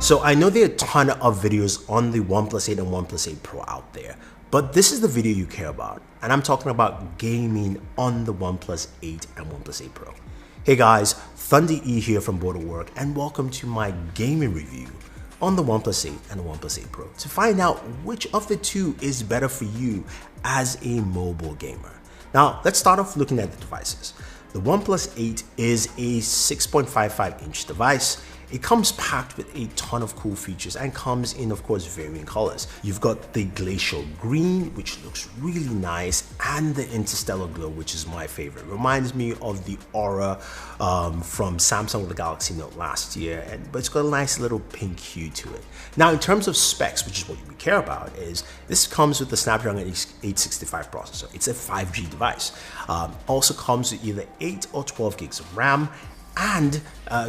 So I know there are a ton of videos on the OnePlus 8 and OnePlus 8 Pro out there, but this is the video you care about, and I'm talking about gaming on the OnePlus 8 and OnePlus 8 Pro. Hey guys, Thunder E here from Border Work, and welcome to my gaming review on the OnePlus 8 and the OnePlus 8 Pro to find out which of the two is better for you as a mobile gamer. Now, let's start off looking at the devices. The OnePlus 8 is a 6.55-inch device. It comes packed with a ton of cool features and comes in, of course, varying colors. You've got the glacial green, which looks really nice, and the interstellar glow, which is my favorite. Reminds me of the Aura from Samsung with the Galaxy Note last year, but it's got a nice little pink hue to it. Now, in terms of specs, which is what we care about, is this comes with the Snapdragon 865 processor. It's a 5G device. Also comes with either 8 or 12 gigs of RAM, and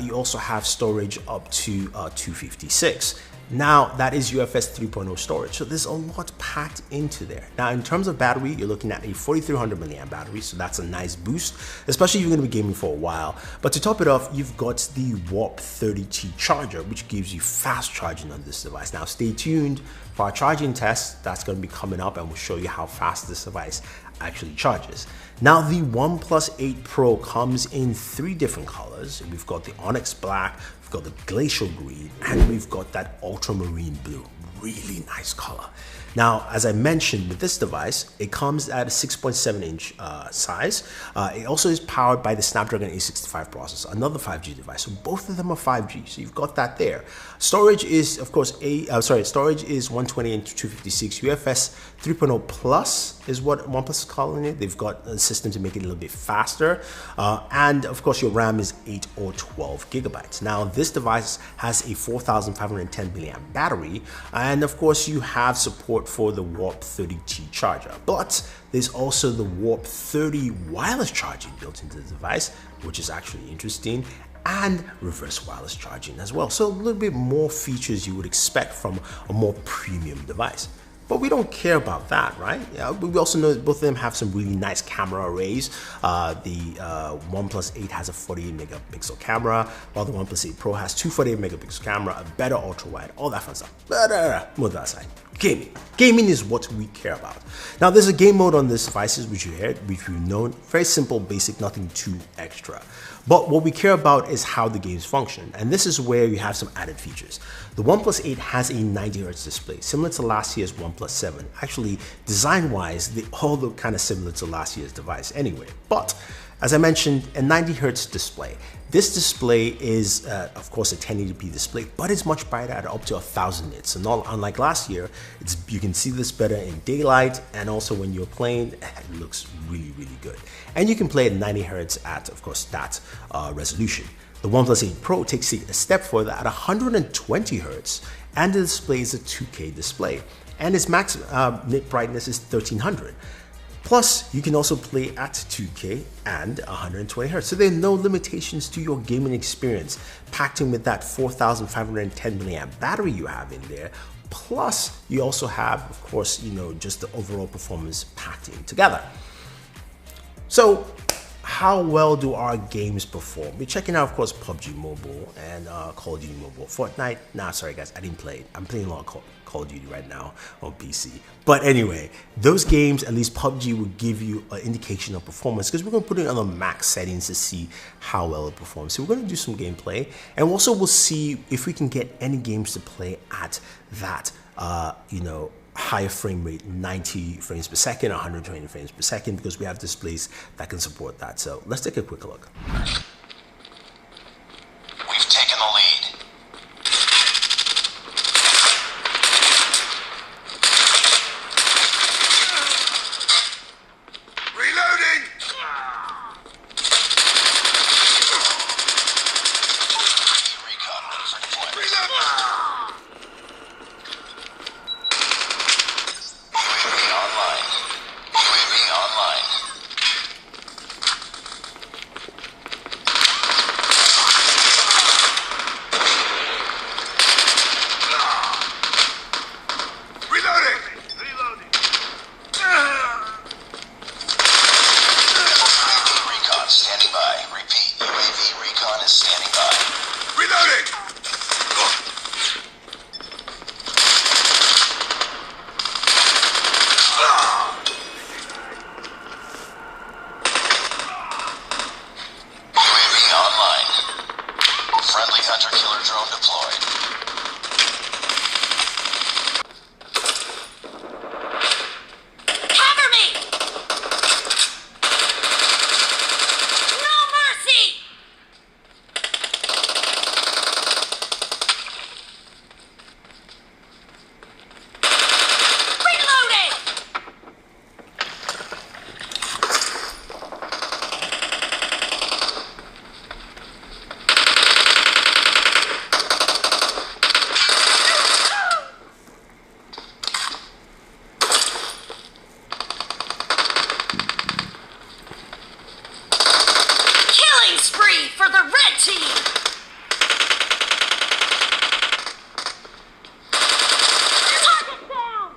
you also have storage up to 256. Now, that is UFS 3.0 storage, so there's a lot packed into there. Now, in terms of battery, you're looking at a 4300 milliamp battery, so that's a nice boost, especially if you're going to be gaming for a while. But to top it off, you've got the Warp 30T charger, which gives you fast charging on this device. Now, stay tuned for our charging test. That's going to be coming up, and we'll show you how fast this device actually charges. Now, the OnePlus 8 Pro comes in 3 different colors. We've got the Onyx Black, we've got the Glacial Green, and we've got that Ultramarine Blue. Really nice color. Now, as I mentioned, with this device, it comes at a 6.7-inch size. It also is powered by the Snapdragon 865 processor, another 5G device. So both of them are 5G. So you've got that there. Storage is, of course, storage is 128 into 256. UFS 3.0 Plus is what OnePlus is calling it. They've got a system to make it a little bit faster. And of course, your RAM is 8 or 12 gigabytes. Now, this device has a 4510 milliamp battery. And of course, you have support for the Warp 30T charger, but there's also the Warp 30 wireless charging built into the device, which is actually interesting, and reverse wireless charging as well. So a little bit more features you would expect from a more premium device. But we don't care about that, right? We also know that both of them have some really nice camera arrays. The OnePlus 8 has a 48 megapixel camera, while the OnePlus 8 Pro has 2 48 megapixel camera, a better ultra wide, all that fun stuff. But move that aside. Gaming. Gaming is what we care about. Now, there's a game mode on this devices, which we've known. Very simple, basic, nothing too extra. But what we care about is how the games function, and this is where you have some added features. The OnePlus 8 has a 90Hz display, similar to last year's OnePlus 7. Actually, design-wise, they all look kind of similar to last year's device anyway. But as I mentioned, a 90Hz display. This display is, of course, a 1080p display, but it's much brighter at up to 1000 nits. So not unlike last year, you can see this better in daylight, and also when you're playing, it looks really, really good. And you can play at 90 Hz at, of course, that resolution. The OnePlus 8 Pro takes it a step further at 120 Hz, and the display is a 2K display, and its max nit brightness is 1300. Plus, you can also play at 2K and 120 Hz. So there are no limitations to your gaming experience, packed in with that 4510 milliamp battery you have in there. Plus, you also have, of course, just the overall performance packed in together. So, how well do our games perform? We're checking out, of course, PUBG Mobile and Call of Duty Mobile. Fortnite, nah, sorry guys, I didn't play it. I'm playing a lot of Call of Duty right now on PC. But anyway, those games, at least PUBG, will give you an indication of performance, because we're going to put it on the max settings to see how well it performs. So we're going to do some gameplay, and also we'll see if we can get any games to play at that, higher frame rate, 90 frames per second, 120 frames per second, because we have displays that can support that. So let's take a quick look. We've taken the lead. Reloading! Recon ready for deployment. Reload! for the red team! Target down!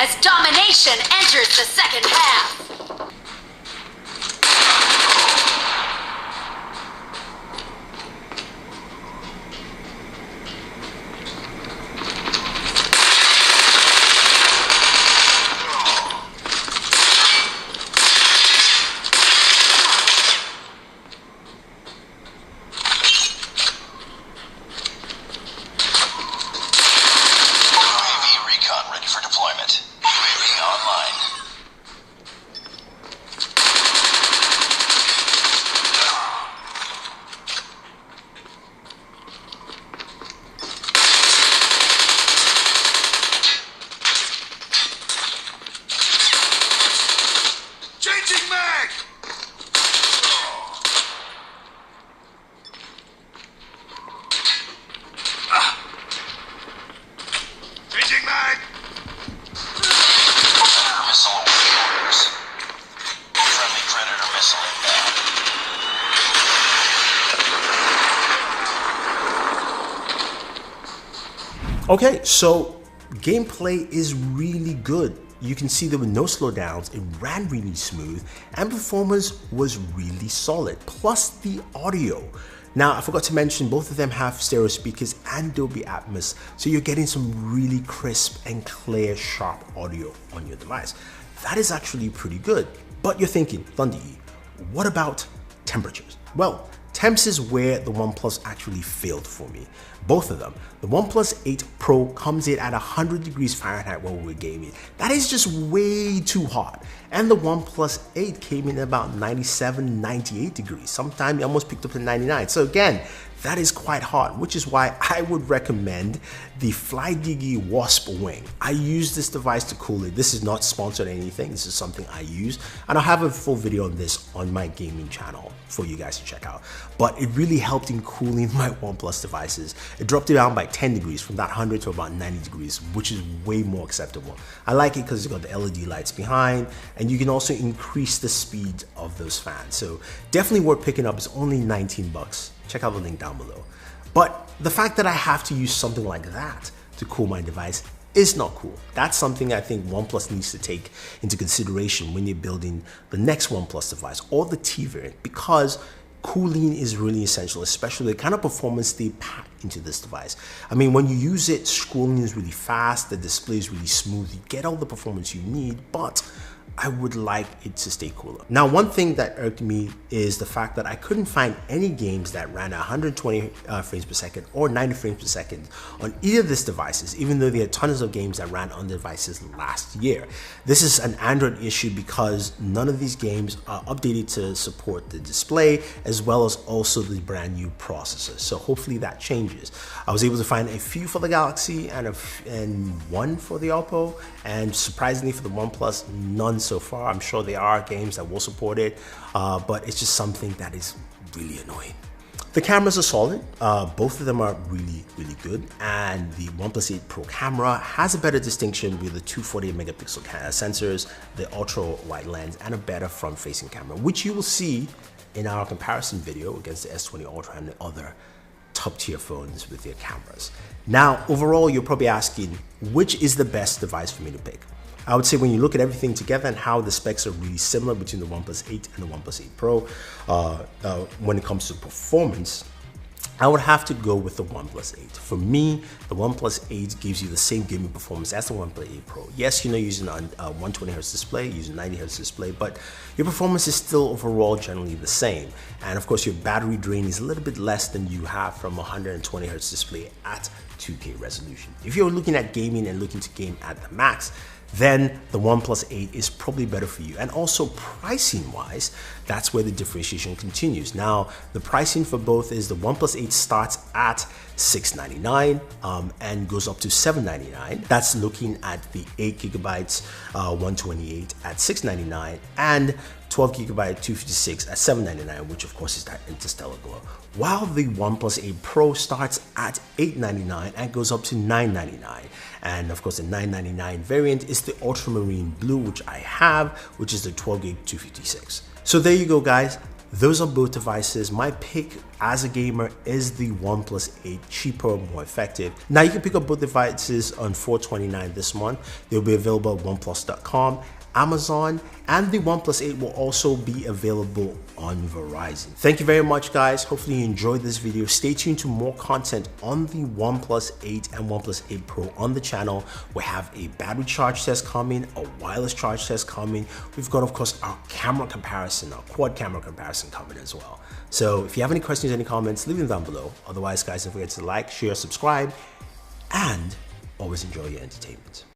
As domination enters the second half. UAV recon ready for deployment. UAV online. Changing mag! Changing mag! Predator missile awaiting orders. Friendly Predator missile inbound. Okay, so gameplay is really good. You can see there were no slowdowns, it ran really smooth, and performance was really solid, plus the audio. Now, I forgot to mention both of them have stereo speakers and Dolby Atmos, so you're getting some really crisp and clear, sharp audio on your device. That is actually pretty good. But you're thinking, Thunder E, what about temperatures? Well, temps is where the OnePlus actually failed for me. Both of them. The OnePlus 8 Pro comes in at 100 degrees Fahrenheit while we're gaming. That is just way too hot. And the OnePlus 8 came in at about 97, 98 degrees. Sometimes it almost picked up to 99. So again, that is quite hot, which is why I would recommend the FlyDigi Wasp Wing. I use this device to cool it. This is not sponsored or anything. This is something I use, and I'll have a full video on this on my gaming channel for you guys to check out. But it really helped in cooling my OnePlus devices. It dropped it down by 10 degrees from that 100 to about 90 degrees, which is way more acceptable. I like it because it's got the LED lights behind, and you can also increase the speed of those fans. So definitely worth picking up. It's only 19 bucks. Check out the link down below. But the fact that I have to use something like that to cool my device is not cool. That's something I think OnePlus needs to take into consideration when you're building the next OnePlus device or the T variant, because cooling is really essential, especially the kind of performance they pack into this device. I mean, when you use it, scrolling is really fast, the display is really smooth, you get all the performance you need, but I would like it to stay cooler. Now, one thing that irked me is the fact that I couldn't find any games that ran at 120 frames per second or 90 frames per second on either of these devices, even though there are tons of games that ran on the devices last year. This is an Android issue because none of these games are updated to support the display as well as also the brand new processor. So hopefully that changes. I was able to find a few for the Galaxy and one for the Oppo, and surprisingly for the OnePlus, none so far. I'm sure there are games that will support it, but it's just something that is really annoying. The cameras are solid. Both of them are really good, and the OnePlus 8 Pro camera has a better distinction with the 248 megapixel sensors, the ultra wide lens, and a better front-facing camera, which you will see in our comparison video against the S20 Ultra and the other top-tier phones with their cameras. Now, overall, you're probably asking, which is the best device for me to pick? I would say when you look at everything together and how the specs are really similar between the OnePlus 8 and the OnePlus 8 Pro, when it comes to performance, I would have to go with the OnePlus 8. For me, the OnePlus 8 gives you the same gaming performance as the OnePlus 8 Pro. Yes, you're not using a 120Hz display, using 90Hz display, but your performance is still overall generally the same. And of course, your battery drain is a little bit less than you have from a 120Hz display at 2K resolution. If you're looking at gaming and looking to game at the max, then the OnePlus 8 is probably better for you. And also pricing wise, that's where the differentiation continues. Now, the pricing for both is the OnePlus 8 starts at $699 and goes up to $799. That's looking at the 8GB 128 at $699 and 12GB 256 at $799, which of course is that Interstellar Glow. While the OnePlus 8 Pro starts at $899 and goes up to $999. And of course the $999 variant is the Ultramarine Blue, which I have, which is the 12GB 256. So there you go, guys. Those are both devices. My pick as a gamer is the OnePlus 8, cheaper, more effective. Now you can pick up both devices on $429 this month. They'll be available at oneplus.com, Amazon, and the OnePlus 8 will also be available on Verizon. Thank you very much, guys. Hopefully you enjoyed this video. Stay tuned to more content on the OnePlus 8 and OnePlus 8 Pro on the channel. We have a battery charge test coming, a wireless charge test coming. We've got, of course, our camera comparison, our quad camera comparison coming as well. So if you have any questions, any comments, leave them down below. Otherwise, guys, don't forget to like, share, subscribe, and always enjoy your entertainment.